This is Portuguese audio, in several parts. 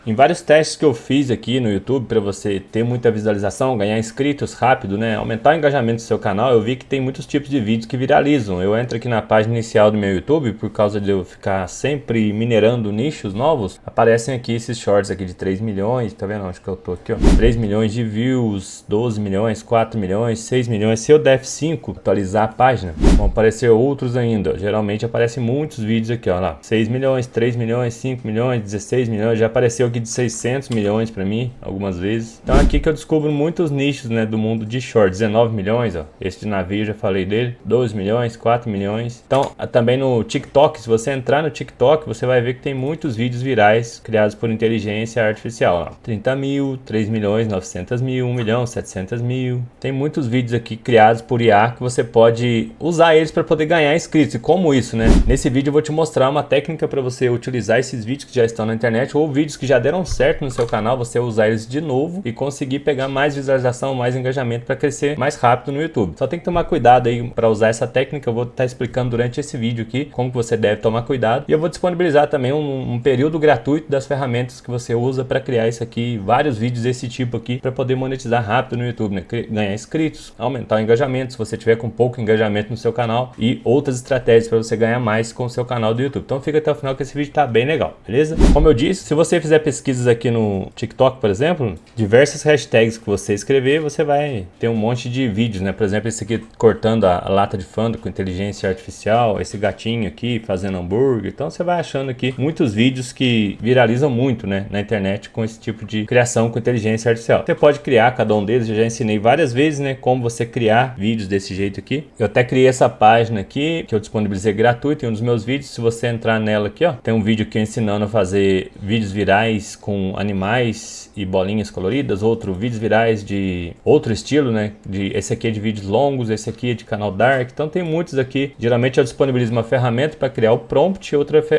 Em vários testes que eu fiz aqui no YouTube para você ter muita visualização, ganhar inscritos rápido, né, aumentar o engajamento do seu canal, eu vi que tem muitos tipos de vídeos que viralizam. Eu entro aqui na página inicial do meu YouTube, por causa de eu ficar sempre minerando nichos novos, aparecem aqui esses shorts aqui de 3 milhões, tá vendo? Acho que eu tô aqui, ó. 3 milhões de views, 12 milhões, 4 milhões, 6 milhões. Se eu der F5, atualizar a página, vão aparecer outros ainda. Geralmente aparecem muitos vídeos aqui, ó lá. 6 milhões, 3 milhões, 5 milhões, 16 milhões, já apareceu aqui de 600 milhões para mim, algumas vezes. Então aqui que eu descubro muitos nichos, né, do mundo de short. 19 milhões, ó. Esse de navio, já falei dele. 12 milhões, 4 milhões. Então, também no TikTok, se você entrar no TikTok, você vai ver que tem muitos vídeos virais criados por inteligência artificial, ó. 30 mil, 3 milhões, 900 mil, 1 milhão, 700 mil. Tem muitos vídeos aqui criados por IA que você pode usar eles para poder ganhar inscritos. E como isso, né? Nesse vídeo eu vou te mostrar uma técnica para você utilizar esses vídeos que já estão na internet ou vídeos que já deram certo no seu canal, você usar eles de novo e conseguir pegar mais visualização, mais engajamento para crescer mais rápido no YouTube. Só tem que tomar cuidado aí para usar essa técnica. Eu vou estar explicando durante esse vídeo aqui como que você deve tomar cuidado, e eu vou disponibilizar também um período gratuito das ferramentas que você usa para criar isso aqui, vários vídeos desse tipo aqui, para poder monetizar rápido no YouTube, né? Ganhar inscritos, aumentar o engajamento se você tiver com pouco engajamento no seu canal, e outras estratégias para você ganhar mais com o seu canal do YouTube. Então fica até o final que esse vídeo tá bem legal, beleza? Como eu disse, se você fizer pesquisas aqui no TikTok, por exemplo, diversas hashtags que você escrever, você vai ter um monte de vídeos, né? Por exemplo, esse aqui cortando a lata de Fanta com inteligência artificial, esse gatinho aqui fazendo hambúrguer. Então você vai achando aqui muitos vídeos que viralizam muito, né, na internet com esse tipo de criação com inteligência artificial. Você pode criar cada um deles, eu já ensinei várias vezes, né, como você criar vídeos desse jeito aqui. Eu até criei essa página aqui que eu disponibilizei gratuito em um dos meus vídeos. Se você entrar nela aqui, ó, tem um vídeo aqui ensinando a fazer vídeos virais com animais e bolinhas coloridas, outro vídeos virais de outro estilo, né? Esse aqui é de vídeos longos, esse aqui é de canal dark. Então tem muitos aqui. Geralmente eu disponibilizo uma ferramenta para criar o prompt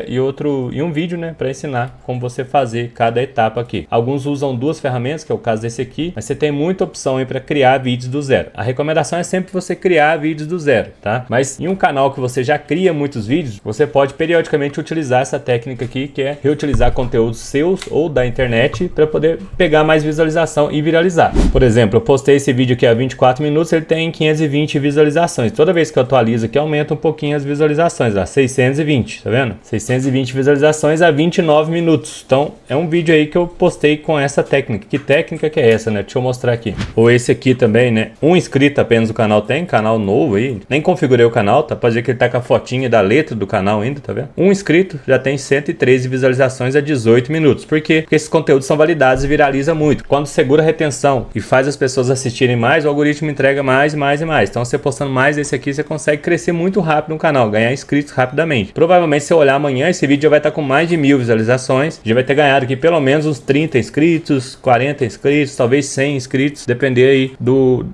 e um vídeo, né, para ensinar como você fazer cada etapa aqui. Alguns usam duas ferramentas, que é o caso desse aqui, mas você tem muita opção aí para criar vídeos do zero. A recomendação é sempre você criar vídeos do zero, tá? Mas em um canal que você já cria muitos vídeos, você pode periodicamente utilizar essa técnica aqui, que é reutilizar conteúdos seus ou da internet para poder pegar mais visualização e viralizar. Por exemplo, eu postei esse vídeo aqui há 24 minutos, ele tem 520 visualizações. Toda vez que eu atualizo aqui, aumenta um pouquinho as visualizações, ó, 620, tá vendo? 620 visualizações a 29 minutos. Então, é um vídeo aí que eu postei com essa técnica. Que técnica que é essa, né? Deixa eu mostrar aqui. Ou esse aqui também, né? Um inscrito apenas o canal tem, canal novo aí. Nem configurei o canal, tá? Pode ver que ele tá com a fotinha da letra do canal ainda, tá vendo? Um inscrito já tem 113 visualizações a 18 minutos. Por quê? Porque esses conteúdos são validados e viraliza muito. Quando segura a retenção e faz as pessoas assistirem mais, o algoritmo entrega mais e mais e mais. Então, você postando mais esse aqui, você consegue crescer muito rápido no canal, ganhar inscritos rapidamente. Provavelmente, se eu olhar amanhã, esse vídeo já vai estar com mais de 1000 visualizações. Já vai ter ganhado aqui pelo menos uns 30 inscritos, 40 inscritos, talvez 100 inscritos, depender aí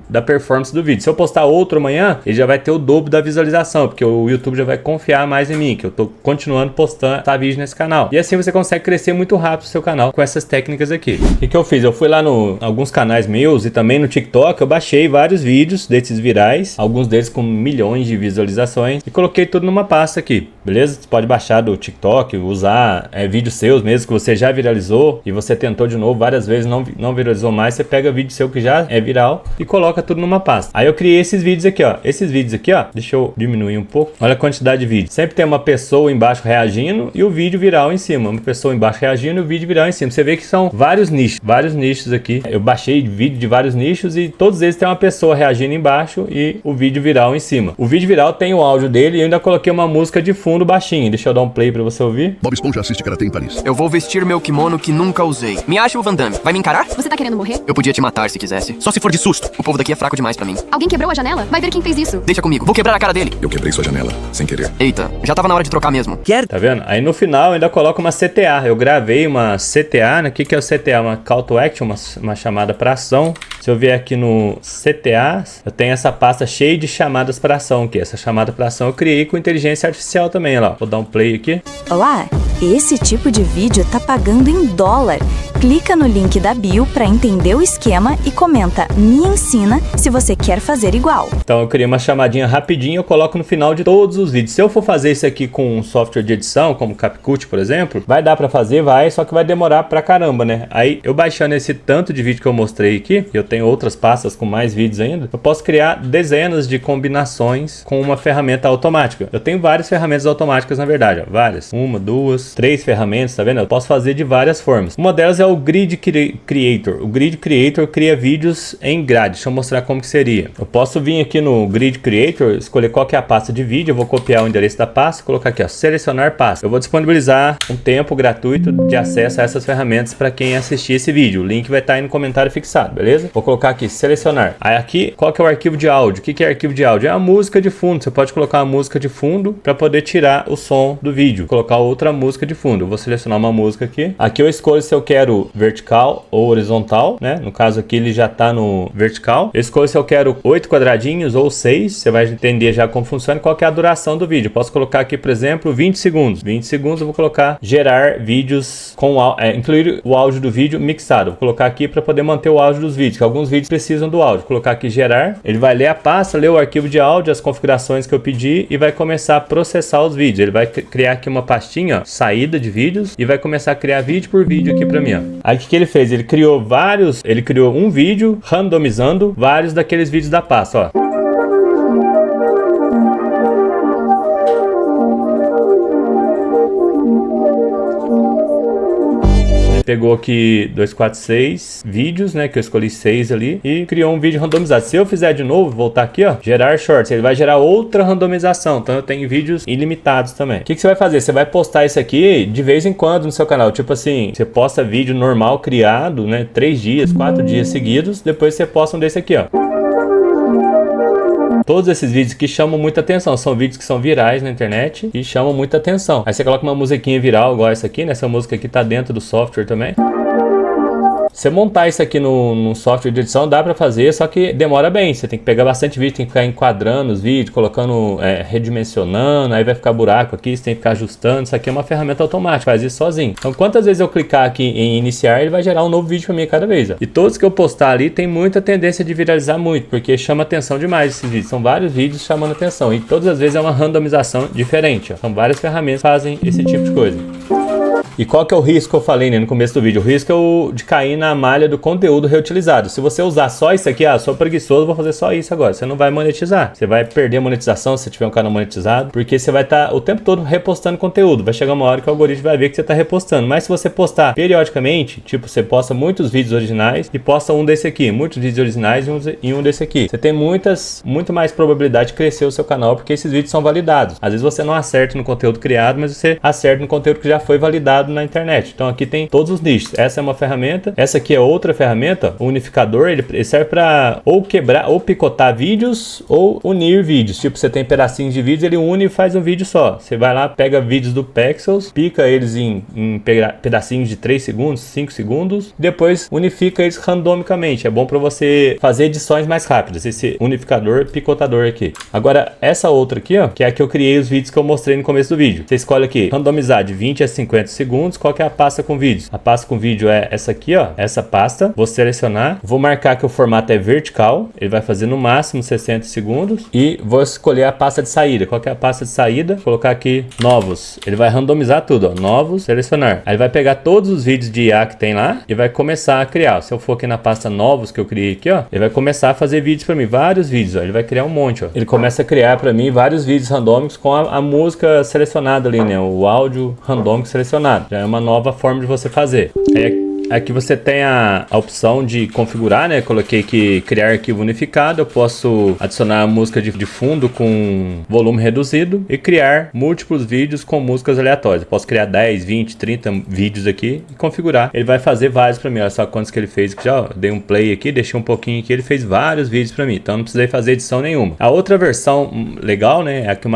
da performance do vídeo. Se eu postar outro amanhã, ele já vai ter o dobro da visualização, porque o YouTube já vai confiar mais em mim, que eu tô continuando postando vídeo nesse canal. E assim você consegue crescer muito rápido o seu canal com essas técnicas aqui. O que eu fiz? Eu fui lá no alguns canais meus e também no TikTok, eu baixei vários vídeos desses virais, alguns deles com milhões de visualizações, e coloquei tudo numa pasta aqui, beleza? Você pode baixar do TikTok, usar vídeos seus mesmo que você já viralizou e você tentou de novo várias vezes, não viralizou mais, você pega vídeo seu que já é viral e coloca tudo numa pasta. Aí eu criei esses vídeos aqui, ó. Esses vídeos aqui, ó, deixa eu diminuir um pouco. Olha a quantidade de vídeos. Sempre tem uma pessoa embaixo reagindo e o vídeo viral em cima. Uma pessoa embaixo reagindo e o vídeo viral em cima. Você vê que são vários nichos aqui. Eu baixei vídeo de vários nichos e todos eles tem uma pessoa reagindo embaixo e o vídeo viral em cima. O vídeo viral tem o áudio dele e eu ainda coloquei uma música de fundo baixinho. Deixa eu dar um play pra você ouvir. Bob Esponja assiste Karatê em Paris. Eu vou vestir meu kimono que nunca usei. Me acha o Van Damme. Vai me encarar? Você tá querendo morrer? Eu podia te matar se quisesse. Só se for de susto. O povo daqui é fraco demais pra mim. Alguém quebrou a janela? Vai ver quem fez isso. Deixa comigo. Vou quebrar a cara dele. Eu quebrei sua janela, sem querer. Eita, já tava na hora de trocar mesmo. Tá vendo? Aí no final eu ainda coloco uma CTA. Eu gravei uma CTA, né? O que é o CTA? Uma Call to Action, uma chamada para ação. Se eu vier aqui no CTA, eu tenho essa pasta cheia de chamadas para ação aqui. Essa chamada para ação eu criei com inteligência artificial também, ó. Vou dar um play aqui. Olá, esse tipo de vídeo tá pagando em dólar. Clica no link da bio para entender o esquema e comenta "Me ensina" se você quer fazer igual. Então eu criei uma chamadinha rapidinho, eu coloco no final de todos os vídeos. Se eu for fazer isso aqui com um software de edição, como CapCut, por exemplo, vai dar pra fazer, só que vai demorar pra caramba, né? Aí eu baixando esse tanto de vídeo que eu mostrei aqui, eu tenho outras pastas com mais vídeos ainda, eu posso criar dezenas de combinações com uma ferramenta automática. Eu tenho várias ferramentas automáticas, na verdade, ó, várias. 1, 2, 3 ferramentas, tá vendo? Eu posso fazer de várias formas. Uma delas é o Grid Creator. O Grid Creator cria vídeos em grade. Deixa eu mostrar como que seria. Eu posso vir aqui no Grid Creator, escolher qual que é a pasta de vídeo, eu vou copiar o endereço da pasta, colocar aqui, ó, selecionar pasta. Eu vou disponibilizar um tempo gratuito de acesso a essas ferramentas para quem assistir esse vídeo. O link vai estar aí no comentário fixado, beleza? Vou colocar aqui, selecionar. Aí aqui, qual que é o arquivo de áudio? O que é arquivo de áudio? É a música de fundo. Você pode colocar uma música de fundo para poder tirar o som do vídeo. Colocar outra música de fundo. Eu vou selecionar uma música aqui. Aqui eu escolho se eu quero vertical ou horizontal, né? No caso aqui ele já tá no vertical. Eu escolho se eu quero 8 quadradinhos ou 6. Você vai entender já como funciona e qual que é a duração do vídeo. Posso colocar aqui, por exemplo, 20 segundos. 20 segundos eu vou colocar gerar vídeos com incluir o áudio do vídeo mixado. Vou colocar aqui para poder manter o áudio dos vídeos, que alguns vídeos precisam do áudio. Vou colocar aqui gerar. Ele vai ler a pasta, ler o arquivo de áudio, as configurações que eu pedi e vai começar a processar os vídeos. Ele vai criar aqui uma pastinha, ó, saída de vídeos, e vai começar a criar vídeo por vídeo aqui para mim, ó. Aí o que ele fez? Ele criou um vídeo randomizando vários daqueles vídeos da pasta, ó. Pegou aqui 246 vídeos, né, que eu escolhi 6 ali, e criou um vídeo randomizado. Se eu fizer de novo, voltar aqui, ó, gerar shorts, ele vai gerar outra randomização. Então eu tenho vídeos ilimitados também. O que você vai fazer? Você vai postar isso aqui de vez em quando no seu canal. Tipo assim, você posta vídeo normal criado, né, 3 dias, 4 dias seguidos, depois você posta um desse aqui, ó. Todos esses vídeos que chamam muita atenção, são vídeos que são virais na internet e chamam muita atenção. Aí você coloca uma musiquinha viral igual essa aqui, né? Essa música aqui tá dentro do software também. Você montar isso aqui no software de edição dá pra fazer, só que demora bem. Você tem que pegar bastante vídeo, tem que ficar enquadrando os vídeos, colocando, redimensionando, aí vai ficar buraco aqui, você tem que ficar ajustando. Isso aqui é uma ferramenta automática, faz isso sozinho. Então quantas vezes eu clicar aqui em iniciar, ele vai gerar um novo vídeo pra mim cada vez, ó. E todos que eu postar ali tem muita tendência de viralizar muito, porque chama atenção demais esses vídeos. São vários vídeos chamando atenção e todas as vezes é uma randomização diferente, ó. São várias ferramentas que fazem esse tipo de coisa. E qual que é o risco que eu falei, né, no começo do vídeo? O risco é o de cair na malha do conteúdo reutilizado. Se você usar só isso aqui, sou preguiçoso, vou fazer só isso agora. Você não vai monetizar. Você vai perder a monetização se tiver um canal monetizado, porque você vai estar o tempo todo repostando conteúdo. Vai chegar uma hora que o algoritmo vai ver que você está repostando. Mas se você postar periodicamente, tipo, você posta muitos vídeos originais e posta um desse aqui, muitos vídeos originais e um desse aqui. Você tem muito mais probabilidade de crescer o seu canal, porque esses vídeos são validados. Às vezes você não acerta no conteúdo criado, mas você acerta no conteúdo que já foi validado na internet. Então aqui tem todos os nichos. Essa é uma ferramenta, essa aqui é outra ferramenta, o unificador. Ele serve para ou quebrar ou picotar vídeos ou unir vídeos. Tipo, você tem pedacinhos de vídeos, ele une e faz um vídeo só. Você vai lá, pega vídeos do Pexels, pica eles em pedacinhos de 3 segundos, 5 segundos, depois unifica eles randomicamente. É bom para você fazer edições mais rápidas, esse unificador picotador aqui. Agora essa outra aqui, ó, que é a que eu criei os vídeos que eu mostrei no começo do vídeo. Você escolhe aqui, randomizar de 20 a 50 segundos. Qual que é a pasta com vídeos? A pasta com vídeo é essa aqui, ó, essa pasta. Vou selecionar, vou marcar que o formato é vertical, ele vai fazer no máximo 60 segundos e vou escolher a pasta de saída. Qual que é a pasta de saída? Vou colocar aqui novos. Ele vai randomizar tudo, ó, novos, selecionar. Aí ele vai pegar todos os vídeos de IA que tem lá e vai começar a criar. Se eu for aqui na pasta novos que eu criei aqui, ó, ele vai começar a fazer vídeos para mim, vários vídeos, ó. Ele vai criar um monte, ó. Ele começa a criar para mim vários vídeos randômicos com a música selecionada ali, né? O áudio randômico selecionado. Já é uma nova forma de você fazer. Aqui você tem a opção de configurar, né? Coloquei aqui criar arquivo unificado. Eu posso adicionar a música de fundo com volume reduzido e criar múltiplos vídeos com músicas aleatórias. Eu posso criar 10, 20, 30 vídeos aqui e configurar. Ele vai fazer vários para mim. Olha só quantos que ele fez aqui já. Ó, dei um play aqui, deixei um pouquinho aqui. Ele fez vários vídeos para mim. Então não precisei fazer edição nenhuma. A outra versão legal, né? É a que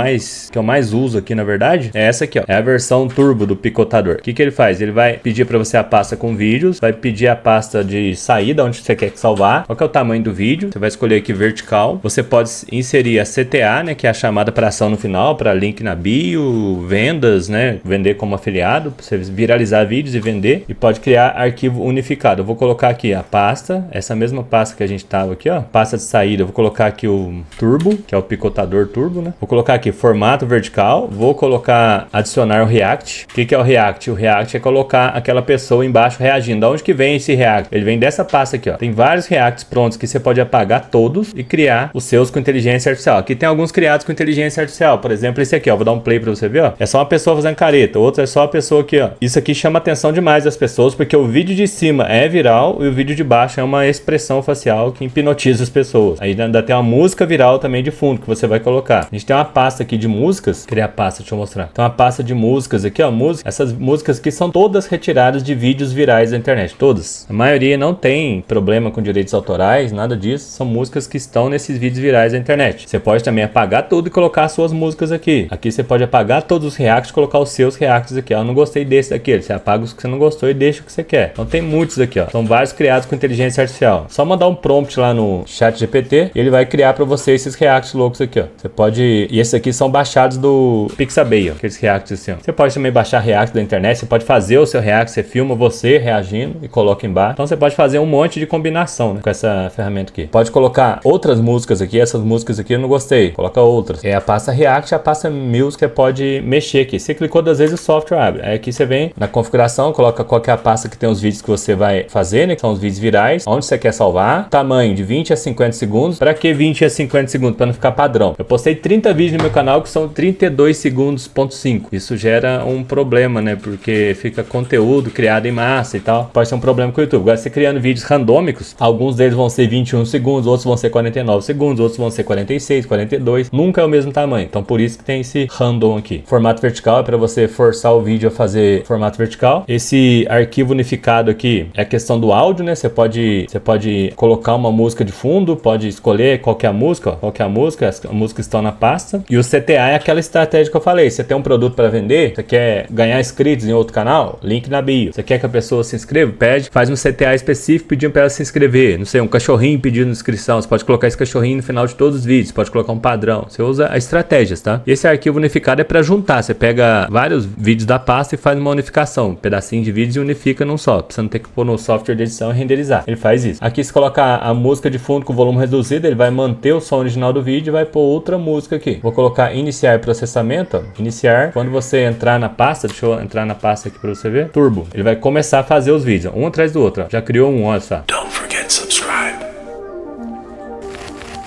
eu mais uso aqui, na verdade. É essa aqui, ó. É a versão turbo do picotador. O que ele faz? Ele vai pedir para você a pasta com vídeo. vídeos, vai pedir a pasta de saída, onde você quer salvar, qual que é o tamanho do vídeo, você vai escolher aqui vertical, você pode inserir a CTA, né, que é a chamada para ação no final, para link na bio, vendas, né, vender como afiliado, para você viralizar vídeos e vender, e pode criar arquivo unificado. Eu vou colocar aqui a pasta, essa mesma pasta que a gente tava aqui, ó, pasta de saída, eu vou colocar aqui o turbo, que é o picotador turbo, né, vou colocar aqui formato vertical, vou colocar adicionar o react. O que é o react? O react é colocar aquela pessoa embaixo reagindo. Da onde que vem esse react? Ele vem dessa pasta aqui, ó. Tem vários reacts prontos que você pode apagar todos e criar os seus com inteligência artificial. Aqui tem alguns criados com inteligência artificial. Por exemplo, esse aqui, ó. Vou dar um play pra você ver, ó. É só uma pessoa fazendo careta. Outro é só a pessoa aqui, ó. Isso aqui chama a atenção demais das pessoas, porque o vídeo de cima é viral e o vídeo de baixo é uma expressão facial que hipnotiza as pessoas. Aí ainda tem uma música viral também de fundo que você vai colocar. A gente tem uma pasta aqui de músicas. Criar a pasta, deixa eu mostrar. Tem uma pasta de músicas aqui, ó. Essas músicas aqui são todas retiradas de vídeos virais da internet. Todas. A maioria não tem problema com direitos autorais, nada disso. São músicas que estão nesses vídeos virais da internet. Você pode também apagar tudo e colocar as suas músicas aqui. Aqui você pode apagar todos os reacts e colocar os seus reacts aqui. Ó, eu não gostei desse daqui. Você apaga os que você não gostou e deixa o que você quer. Então tem muitos aqui, ó. São vários criados com inteligência artificial. Só mandar um prompt lá no chat GPT e ele vai criar pra você esses reacts loucos aqui, ó. Você pode... E esses aqui são baixados do Pixabay, ó. Aqueles reacts assim, ó. Você pode também baixar react da internet. Você pode fazer o seu react. Você filma você reagindo e coloca embaixo. Então você pode fazer um monte de combinação, né, com essa ferramenta aqui. Pode colocar outras músicas aqui. Essas músicas aqui eu não gostei. Coloca outras. É a pasta React, a pasta Music, você pode mexer aqui. Você clicou 2 vezes, o software abre. Aí aqui você vem na configuração, coloca qual que é a pasta que tem os vídeos que você vai fazer, né? Que são os vídeos virais. Onde você quer salvar. Tamanho de 20 a 50 segundos. Pra que 20 a 50 segundos? Pra não ficar padrão. Eu postei 30 vídeos no meu canal que são 32 segundos, ponto 5. Isso gera um problema, né? Porque fica conteúdo criado em massa e tal. Pode ser um problema com o YouTube. Agora, você criando vídeos randômicos, alguns deles vão ser 21 segundos, outros vão ser 49 segundos, outros vão ser 46, 42. Nunca é o mesmo tamanho. Então, por isso que tem esse random aqui. Formato vertical é para você forçar o vídeo a fazer formato vertical. Esse arquivo unificado aqui é a questão do áudio, né? Você pode colocar uma música de fundo, pode escolher qual que é a música, ó, qual que é a música, as músicas estão na pasta. E o CTA é aquela estratégia que eu falei. Você tem um produto para vender, você quer ganhar inscritos em outro canal, link na bio. Você quer que a pessoa se inscreva? Pede, faz um CTA específico pedindo para ela se inscrever. Não sei, um cachorrinho pedindo inscrição. Você pode colocar esse cachorrinho no final de todos os vídeos. Você pode colocar um padrão. Você usa as estratégias, tá? E esse arquivo unificado é para juntar. Você pega vários vídeos da pasta e faz uma unificação. Um pedacinho de vídeos e unifica num só. Pra você não ter que pôr no software de edição e renderizar. Ele faz isso. Aqui, se colocar a música de fundo com o volume reduzido, ele vai manter o som original do vídeo e vai pôr outra música aqui. Vou colocar iniciar processamento. Ó. Iniciar. Quando você entrar na pasta, deixa eu entrar na pasta aqui para você ver. Turbo. Ele vai começar a fazer os vídeos, um atrás do outro. Ó. Já criou um, olha só. Don't forget subscribe.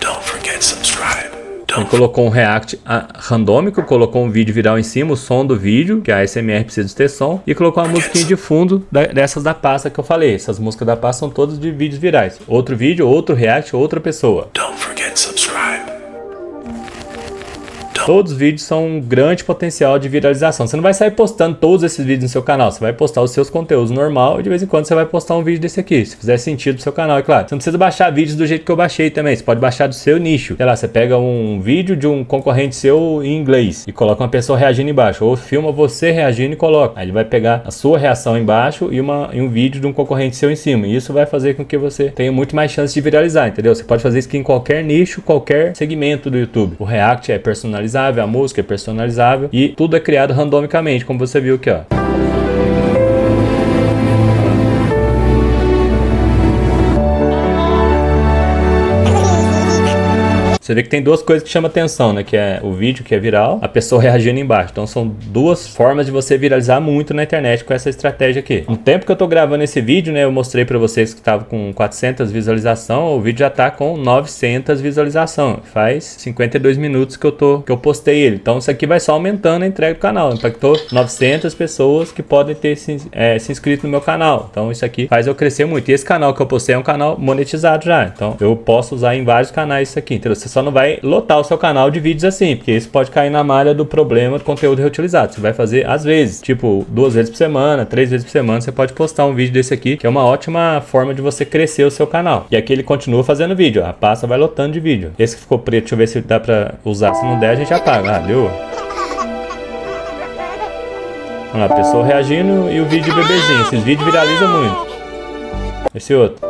Don't forget subscribe. Ele colocou um react randômico, colocou um vídeo viral em cima, o som do vídeo, que a ASMR precisa de ter som, e colocou uma musiquinha de fundo dessas da pasta que eu falei. Essas músicas da pasta são todas de vídeos virais. Outro vídeo, outro react, outra pessoa. Don't forget subscribe. Todos os vídeos são um grande potencial de viralização. Você não vai sair postando todos esses vídeos no seu canal. Você vai postar os seus conteúdos normal e de vez em quando você vai postar um vídeo desse aqui. Se fizer sentido pro seu canal, é claro. Você não precisa baixar vídeos do jeito que eu baixei também. Você pode baixar do seu nicho. Sei lá, você pega um vídeo de um concorrente seu em inglês e coloca uma pessoa reagindo embaixo. Ou filma você reagindo e coloca. Aí ele vai pegar a sua reação embaixo e um vídeo de um concorrente seu em cima. E isso vai fazer com que você tenha muito mais chance de viralizar, entendeu? Você pode fazer isso aqui em qualquer nicho, qualquer segmento do YouTube. O React é personalizado, a música é personalizável e tudo é criado randomicamente, como você viu aqui, ó. Você vê que tem duas coisas que chamam atenção, né? Que é o vídeo que é viral, a pessoa reagindo embaixo. Então são duas formas de você viralizar muito na internet com essa estratégia aqui. No tempo que eu tô gravando esse vídeo, né? Eu mostrei pra vocês que tava com 400 visualizações, o vídeo já tá com 900 visualizações. Faz 52 minutos que eu postei ele. Então isso aqui vai só aumentando a entrega do canal. Impactou 900 pessoas que podem ter se inscrito no meu canal. Então isso aqui faz eu crescer muito. E esse canal que eu postei é um canal monetizado já. Então eu posso usar em vários canais isso aqui, entendeu? Você só não vai lotar o seu canal de vídeos assim, porque isso pode cair na malha do problema do conteúdo reutilizado. Você vai fazer às vezes, tipo 2 vezes por semana, 3 vezes por semana, você pode postar um vídeo desse aqui, que é uma ótima forma de você crescer o seu canal. E aqui ele continua fazendo vídeo, a pasta vai lotando de vídeo. Esse que ficou preto, deixa eu ver se dá pra usar. Se não der, a gente apaga. Ah, deu. Olha lá, a pessoa reagindo e o vídeo de bebezinho. Esses vídeos viralizam muito. Esse outro.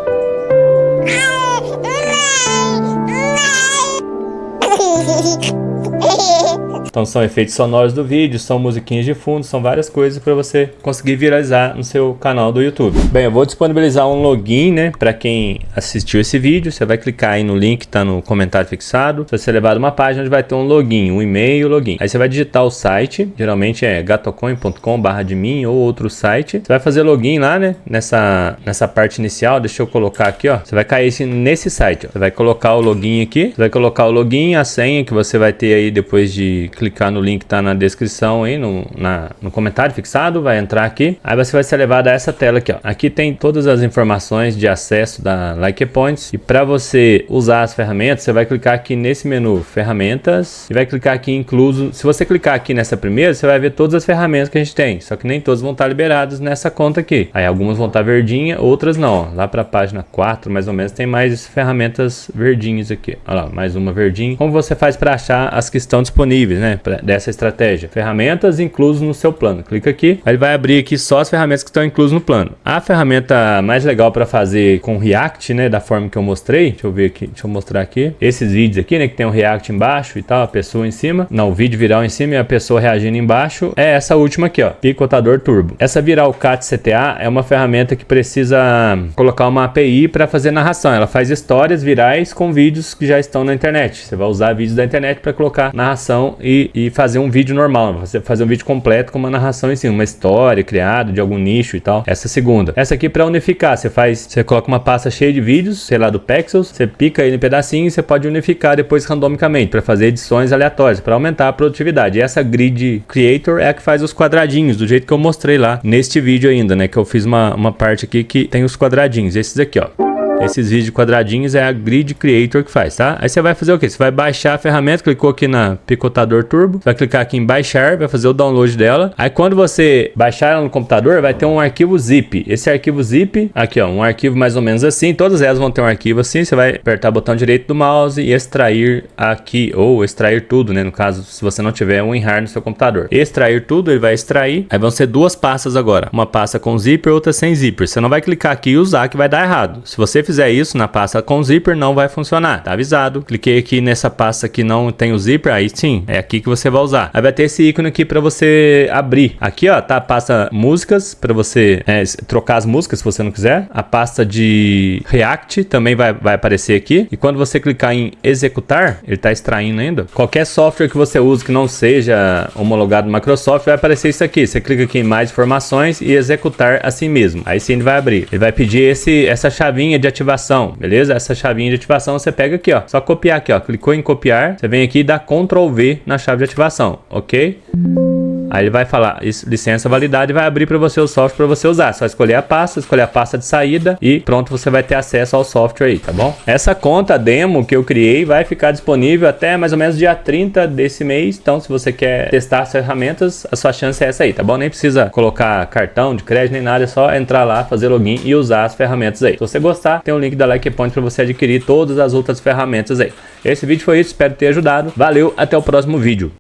Então são efeitos sonoros do vídeo, são musiquinhas de fundo, são várias coisas para você conseguir viralizar no seu canal do YouTube. Bem, eu vou disponibilizar um login, né, para quem assistiu esse vídeo. Você vai clicar aí no link que tá no comentário fixado. Você vai ser levado a uma página onde vai ter um login, um e-mail, login. Aí você vai digitar o site, geralmente é gatocoin.com/admin ou outro site. Você vai fazer login lá, né, nessa parte inicial. Deixa eu colocar aqui, ó. Você vai cair nesse site, ó. Você vai colocar o login aqui. Você vai colocar o login, a senha que você vai ter aí depois de clicar no link que tá na descrição aí, no comentário fixado, vai entrar aqui. Aí você vai ser levado a essa tela aqui, ó. Aqui tem todas as informações de acesso da Likepoints. E para você usar as ferramentas, você vai clicar aqui nesse menu ferramentas e vai clicar aqui em incluso. Se você clicar aqui nessa primeira, você vai ver todas as ferramentas que a gente tem, só que nem todas vão estar liberadas nessa conta aqui. Aí algumas vão estar verdinha, outras não, ó. Lá para a página 4 mais ou menos tem mais ferramentas verdinhas aqui. Olha lá, mais uma verdinha. Como você faz para achar as que estão disponíveis, né, dessa estratégia? Ferramentas inclusas no seu plano. Clica aqui, aí ele vai abrir aqui só as ferramentas que estão inclusas no plano. A ferramenta mais legal para fazer com React, né, da forma que eu mostrei, deixa eu ver aqui, deixa eu mostrar aqui, esses vídeos aqui, né, que tem o React embaixo e tal, a pessoa em cima, não, o vídeo viral em cima e a pessoa reagindo embaixo, é essa última aqui, ó, Picotador Turbo. Essa Viral Cat CTA é uma ferramenta que precisa colocar uma API para fazer narração. Ela faz histórias virais com vídeos que já estão na internet. Você vai usar vídeos da internet para colocar narração e fazer um vídeo normal. Você fazer um vídeo completo com uma narração em cima, uma história criada de algum nicho e tal. Essa segunda. Essa aqui para unificar, você coloca uma pasta cheia de vídeos, sei lá, do Pexels, você pica ele em pedacinhos e você pode unificar depois randomicamente para fazer edições aleatórias, para aumentar a produtividade. E essa Grid Creator é a que faz os quadradinhos, do jeito que eu mostrei lá neste vídeo ainda, né, que eu fiz uma parte aqui que tem os quadradinhos, esses aqui, ó. Esses vídeos quadradinhos é a Grid Creator que faz, tá? Aí você vai fazer o quê? Você vai baixar a ferramenta, clicou aqui na Picotador Turbo, você vai clicar aqui em baixar, vai fazer o download dela. Aí quando você baixar ela no computador, vai ter um arquivo zip. Esse arquivo zip, aqui ó, um arquivo mais ou menos assim, todas elas vão ter um arquivo assim, você vai apertar o botão direito do mouse e extrair aqui, ou extrair tudo, né? No caso, se você não tiver um WinRAR no seu computador. Extrair tudo, ele vai extrair. Aí vão ser duas pastas agora, uma pasta com zíper, outra sem zíper. Você não vai clicar aqui e usar que vai dar errado. Se você fizer isso na pasta com zíper, não vai funcionar, tá avisado. Cliquei aqui nessa pasta que não tem o zíper, aí sim, é aqui que você vai usar. Aí vai ter esse ícone aqui para você abrir. Aqui ó, tá a pasta músicas, para você trocar as músicas se você não quiser. A pasta de React também vai aparecer aqui. E quando você clicar em executar, ele tá extraindo ainda. Qualquer software que você use que não seja homologado no Microsoft, vai aparecer isso aqui. Você clica aqui em mais informações e executar assim mesmo. Aí sim ele vai abrir. Ele vai pedir essa chavinha de ativação, beleza? Essa chavinha de ativação você pega aqui, ó. Só copiar aqui, ó. Clicou em copiar, você vem aqui e dá Ctrl V na chave de ativação, ok? Aí ele vai falar licença validade e vai abrir para você o software para você usar. Só escolher a pasta de saída e pronto, você vai ter acesso ao software aí, tá bom? Essa conta demo que eu criei vai ficar disponível até mais ou menos dia 30 desse mês. Então, se você quer testar as ferramentas, a sua chance é essa aí, tá bom? Nem precisa colocar cartão de crédito nem nada, é só entrar lá, fazer login e usar as ferramentas aí. Se você gostar, tem um link da Likepoint para você adquirir todas as outras ferramentas aí. Esse vídeo foi isso, espero ter ajudado. Valeu, até o próximo vídeo.